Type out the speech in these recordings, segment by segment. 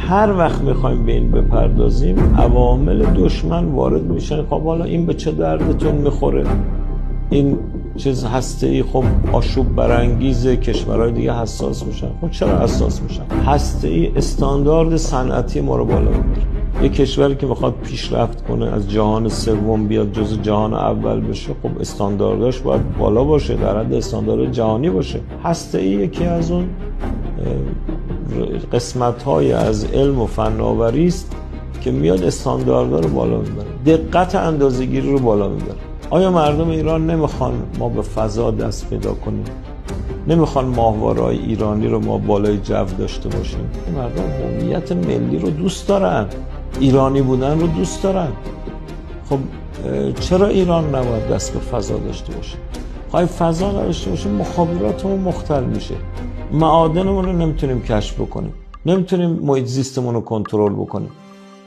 هر وقت میخوایم به این بپردازیم عوامل دشمن وارد میشن. خب حالا این به چه دردتون میخوره؟ این چیز هسته‌ای خب آشوب برانگیزه، کشورهای دیگه حساس میشن. خب چرا حساس میشن؟ هسته‌ای استاندارد صنعتی ما رو بالا میبره. یه کشوری که بخواد پیشرفت کنه از جهان سوم بیاد جزو جهان اول بشه، خب استاندارداش باید بالا باشه، در حد استاندارد جهانی باشه. هسته‌ای یکی از اون قسمت‌های از علم و فناوری است که میاد استانداردها رو بالا میبره، دقت اندازه‌گیری رو بالا میبره. آیا مردم ایران نمیخوان ما به فضا دست پیدا کنیم؟ نمیخوان ماهواره‌های ایرانی رو ما بالای جو داشته باشیم؟ مردم هویت ملی رو دوست دارن، ایرانی بودن رو دوست دارن. خب چرا ایران نباید دست به فضا داشته باشه؟ خواهی فضا نداشته باشیم مخابراتمون مختل میشه، معادنمون رو نمیتونیم کشف بکنیم، نمیتونیم محیط زیستمون رو کنترل بکنیم.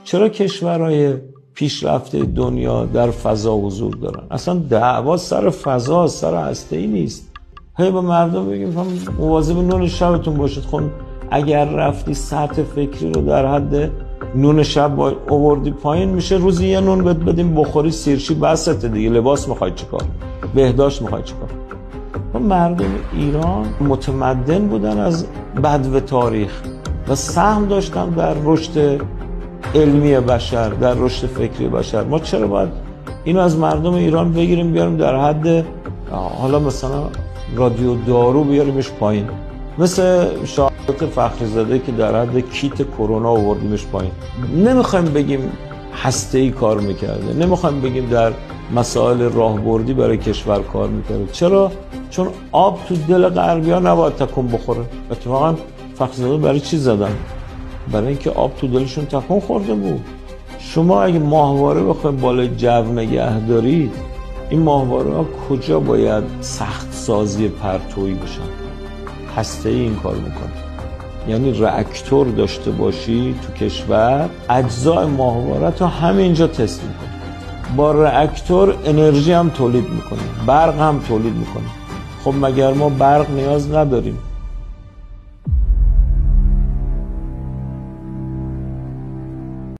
چرا کشورهای پیشرفته دنیا در فضا حضور دارن؟ اصلا دعوا سر فضا، سر هسته‌ای نیست. هی به مردم بگیم مواظب نون شبتون باشید. خب اگر رفتی سطح فکری رو در حد نون شب آوردی پایین، میشه روزی یه نون بدیم بخوری سیرچی بسته دیگه. لباس میخوای چیکار؟ بهداشت میخوای چیکار؟ مردم ایران متمدن بودن از بدو تاریخ و سهم داشتن در رشد علمی بشر، در رشد فکری بشر. ما چرا باید اینو از مردم ایران بگیریم بیاریم در حد حالا مثلا رادیو دارو بیاریمش پایین، مثل شهادت فخری‌زاده که در حد کیت کرونا آوردیمش پایین؟ نمیخوایم بگیم هسته‌ای کار میکرده، نمیخوایم بگیم در مسائل راهبردی برای کشور کار میکرده. چرا؟ چون آب تو دل غربی‌ها نباید تکون بخوره. اتفاقا فخری‌زاده برای چی زدن؟ برای اینکه آب تو دلشون تکون خورده بود. شما اگه ماهواره بخواید بالای جو نگه دارید، این ماهواره ها کجا باید سخت سازی پرتویی بشن؟ هسته‌ای این کار میکنه. یعنی راکتور داشته باشی تو کشور، اجزای ماهواره تو همینجا تست میکنه. با راکتور انرژی هم تولید میکنه، برق هم تولید میکنه. خب مگر ما برق نیاز نداریم؟